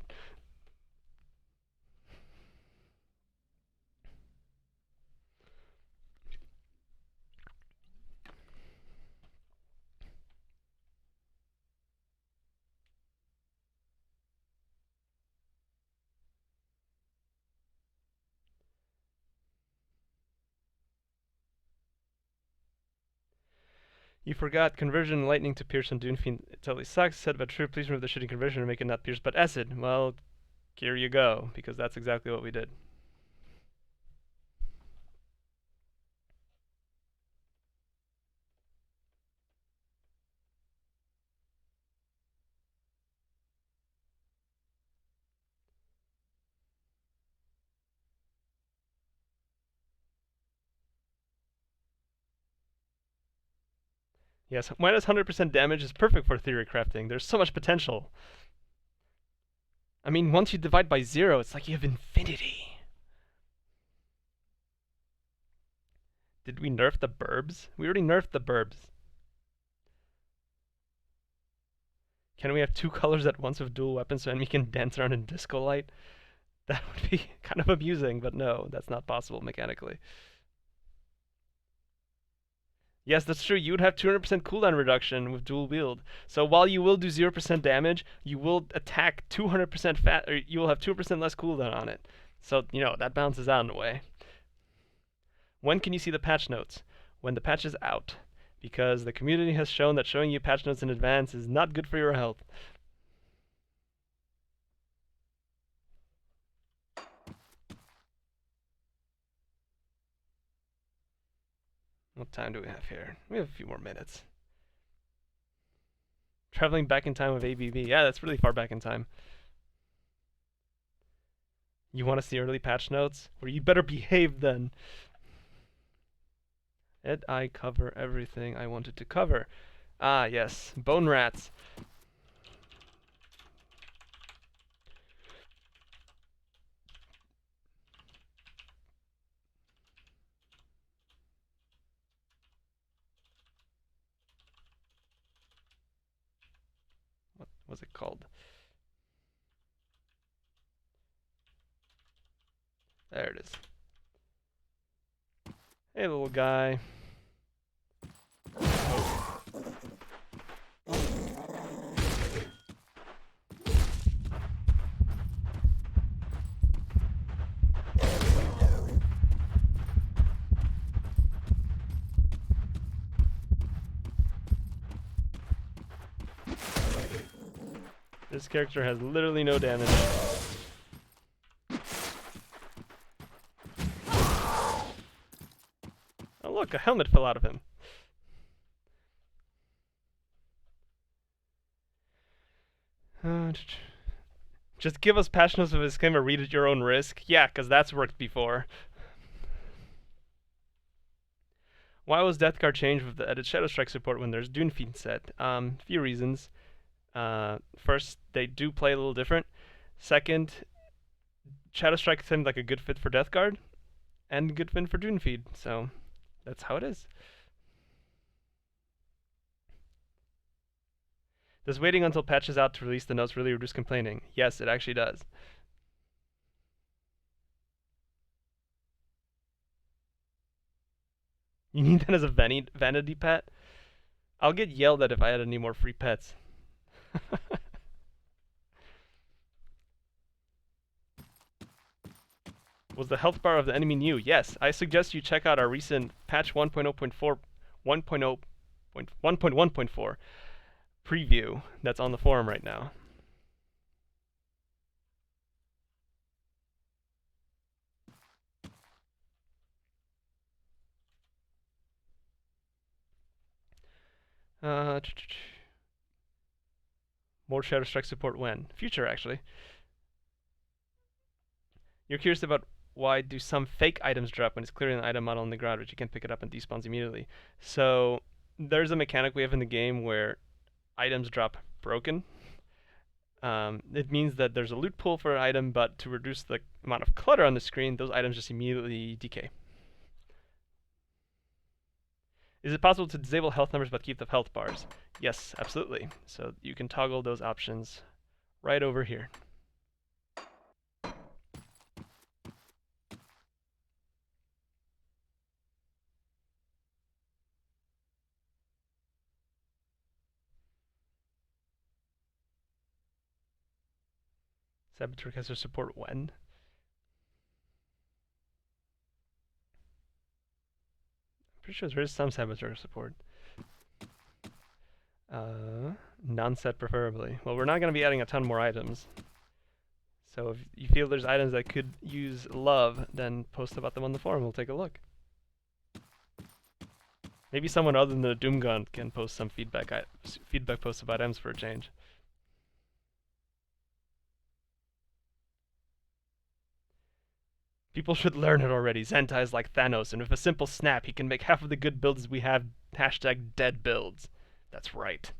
You forgot conversion lightning to pierce on Doomfiend. It totally sucks. Said but true. Please remove the shitty conversion and make it not pierce but acid. Well, here you go, because that's exactly what we did. Yes, minus 100% damage is perfect for theory crafting. There's so much potential. I mean, once you divide by 0, it's like you have infinity. Did we nerf the burbs? We already nerfed the burbs. Can we have 2 colors at once with dual weapons so enemy can dance around in disco light? That would be kind of amusing, but no, that's not possible mechanically. Yes, that's true. You would have 200% cooldown reduction with dual wield. So while you will do 0% damage, you will attack 200% fat, or you will have 2% less cooldown on it. So, that balances out in a way. When can you see the patch notes? When the patch is out. Because the community has shown that showing you patch notes in advance is not good for your health. What time do we have here? We have a few more minutes. Traveling back in time with ABB. Yeah, that's really far back in time. You want to see early patch notes? Well, you better behave then. Did I cover everything I wanted to cover? Ah, yes. Bone rats. What was it called? There it is. Hey, little guy. Oh. This character has literally no damage. Oh look, a helmet fell out of him. Just give us patch notes of his game or read at your own risk. Yeah, because that's worked before. Why was Death Guard changed with the added Shadow Strike support when there's Dune Fiend set? Few reasons. First, they do play a little different. Second, Shadow Strike seemed like a good fit for Death Guard, and a good fit for Dune Feed, so that's how it is. Does waiting until patch is out to release the notes really reduce complaining? Yes, it actually does. You need that as a vanity pet? I'll get yelled at if I add any more free pets. Was the health bar of the enemy new? Yes, I suggest you check out our recent patch 1.1.4 preview that's on the forum right now. More Shadow Strike support when? Future, actually. You're curious about why do some fake items drop when it's clearly an item model on the ground, which you can pick it up and despawns immediately. So there's a mechanic we have in the game where items drop broken. It means that there's a loot pool for an item, but to reduce the amount of clutter on the screen, those items just immediately decay. Is it possible to disable health numbers but keep the health bars? Yes, absolutely. So you can toggle those options right over here. Saboteur caster support when? Pretty sure there is some Saboteur support. Non-set preferably. Well, we're not going to be adding a ton more items. So if you feel there's items that could use love, then post about them on the forum. We'll take a look. Maybe someone other than the Doomgun can post some feedback posts about items for a change. People should learn it already. Zentai is like Thanos, and with a simple snap, he can make half of the good builds we have #dead builds. That's right.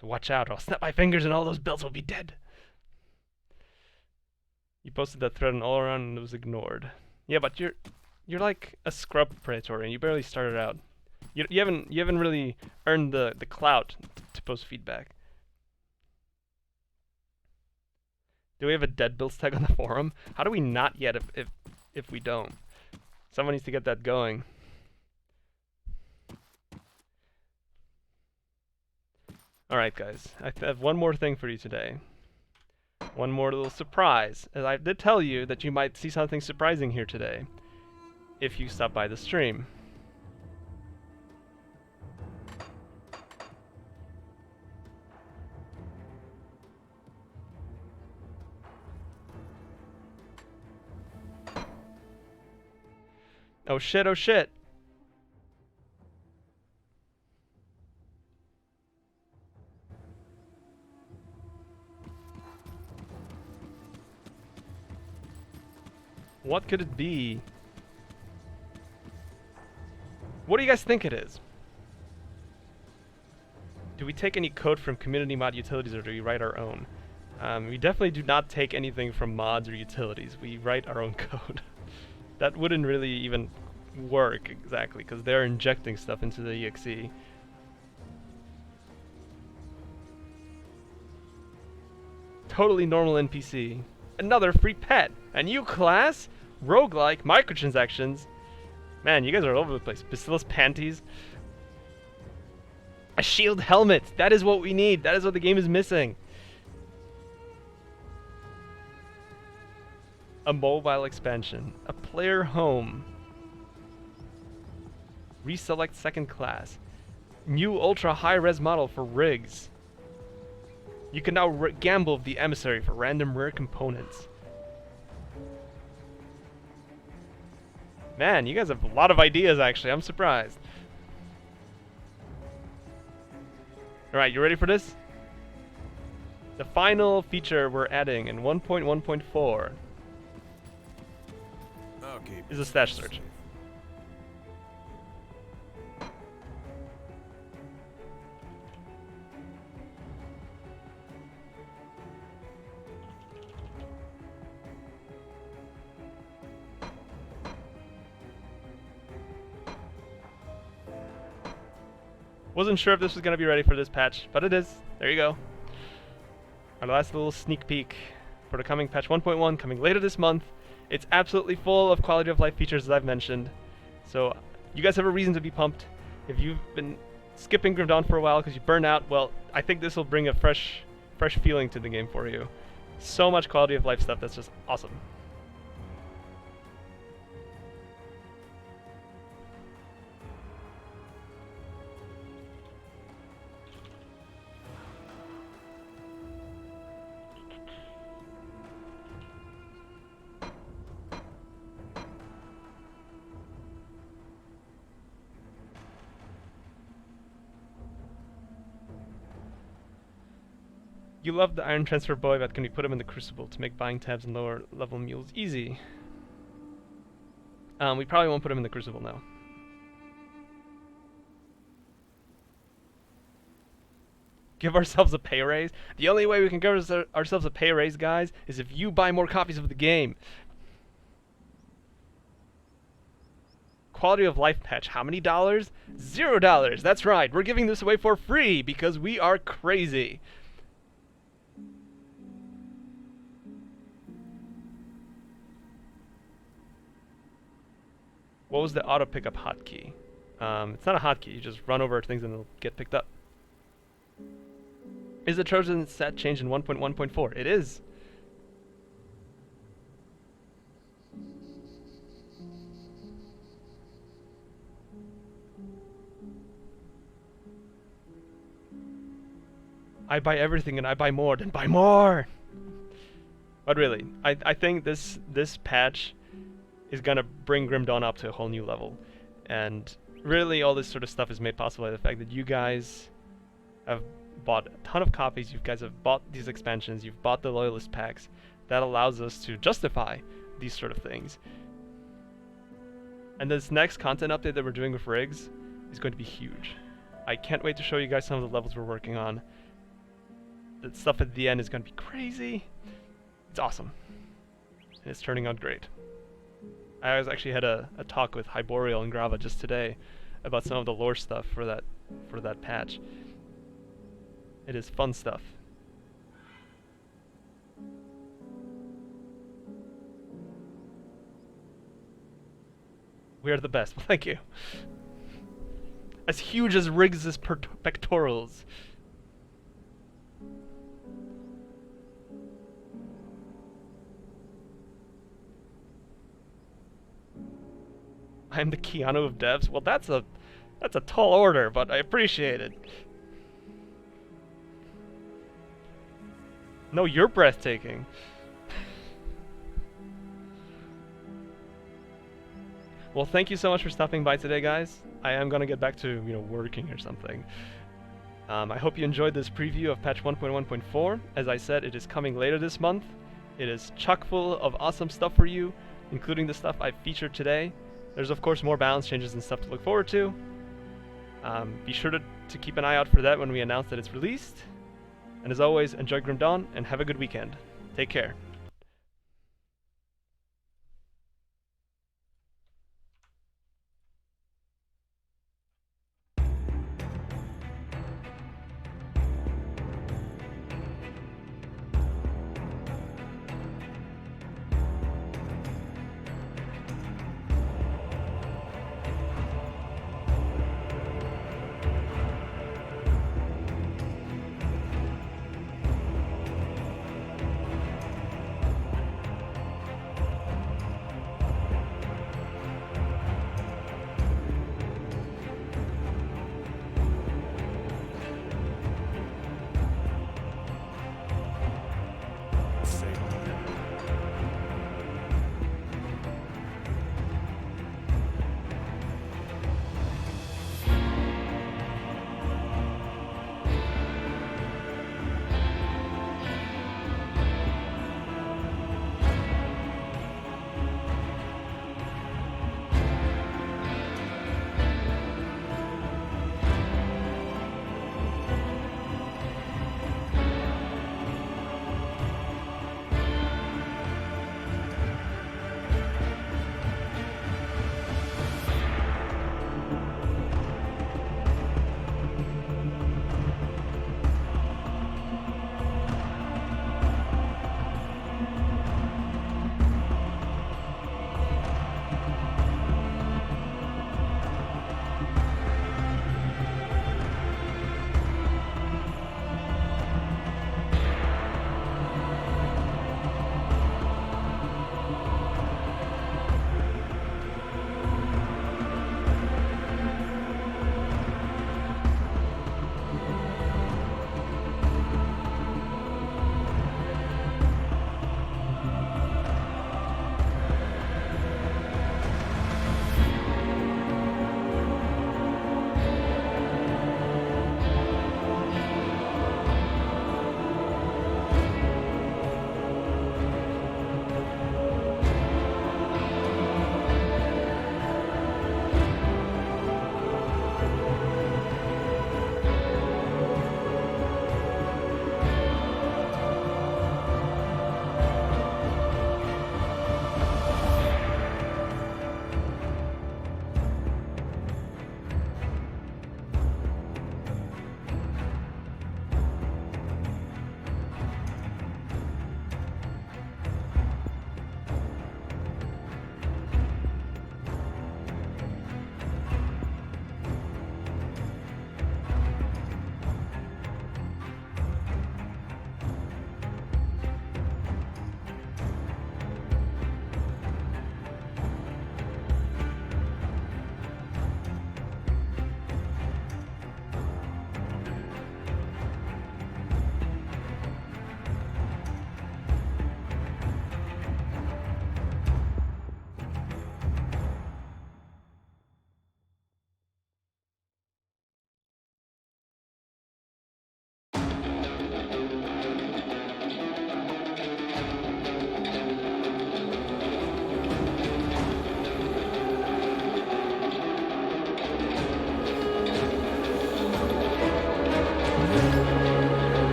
So watch out, or I'll snap my fingers and all those builds will be dead. You posted that thread on all around and it was ignored. Yeah, but you're like a scrub Praetorian. You barely started out. You haven't really earned the clout to post feedback. Do we have a dead builds tag on the forum? How do we not yet if we don't? Someone needs to get that going. Alright guys, I have one more thing for you today. One more little surprise. As I did tell you that you might see something surprising here today if you stop by the stream. Oh shit, oh shit. What could it be? What do you guys think it is? Do we take any code from community mod utilities or do we write our own? We definitely do not take anything from mods or utilities. We write our own code. That wouldn't really even work exactly because they're injecting stuff into the exe. Totally normal NPC. Another free pet. A new class? Roguelike, microtransactions. Man, you guys are all over the place. Bacillus panties. A shield helmet. That is what we need. That is what the game is missing. A mobile expansion. A player home. Reselect second class. New ultra high res model for rigs. You can now gamble the emissary for random rare components. Man, you guys have a lot of ideas actually. I'm surprised. Alright, you ready for this? The final feature we're adding in 1.1.4 is a stash search. Wasn't sure if this was going to be ready for this patch, but it is. There you go. Our last little sneak peek for the coming patch 1.1 coming later this month. It's absolutely full of quality of life features as I've mentioned. So you guys have a reason to be pumped. If you've been skipping Grim Dawn for a while because you burned out, well, I think this will bring a fresh feeling to the game for you. So much quality of life stuff that's just awesome. You love the Iron Transfer Boy, but can we put him in the Crucible to make buying tabs and lower level mules easy? We probably won't put him in the Crucible now. Give ourselves a pay raise? The only way we can give ourselves a pay raise, guys, is if you buy more copies of the game. Quality of life patch, how many dollars? $0. That's right, we're giving this away for free because we are crazy. What was the auto pickup hotkey? It's not a hotkey, you just run over things and it'll get picked up. Is the Trojan set changed in 1.1.4? It is. I buy everything and I buy more, then buy more! But really, I think this patch is gonna bring Grim Dawn up to a whole new level. And really all this sort of stuff is made possible by the fact that you guys have bought a ton of copies, you guys have bought these expansions, you've bought the Loyalist packs. That allows us to justify these sort of things. And this next content update that we're doing with rigs is going to be huge. I can't wait to show you guys some of the levels we're working on. The stuff at the end is going to be crazy. It's awesome. And it's turning out great. I actually had a talk with Hyboreal and Grava just today about some of the lore stuff for that patch. It is fun stuff. We are the best. Well, thank you. As huge as Riggs' pectorals. I'm the Keanu of devs. Well, that's a tall order, but I appreciate it. No, you're breathtaking. Well, thank you so much for stopping by today, guys. I am gonna get back to, working or something. I hope you enjoyed this preview of patch 1.1.4. As I said, it is coming later this month. It is chock full of awesome stuff for you, including the stuff I've featured today. There's of course more balance changes and stuff to look forward to. Be sure to keep an eye out for that when we announce that it's released. And as always, enjoy Grim Dawn and have a good weekend. Take care.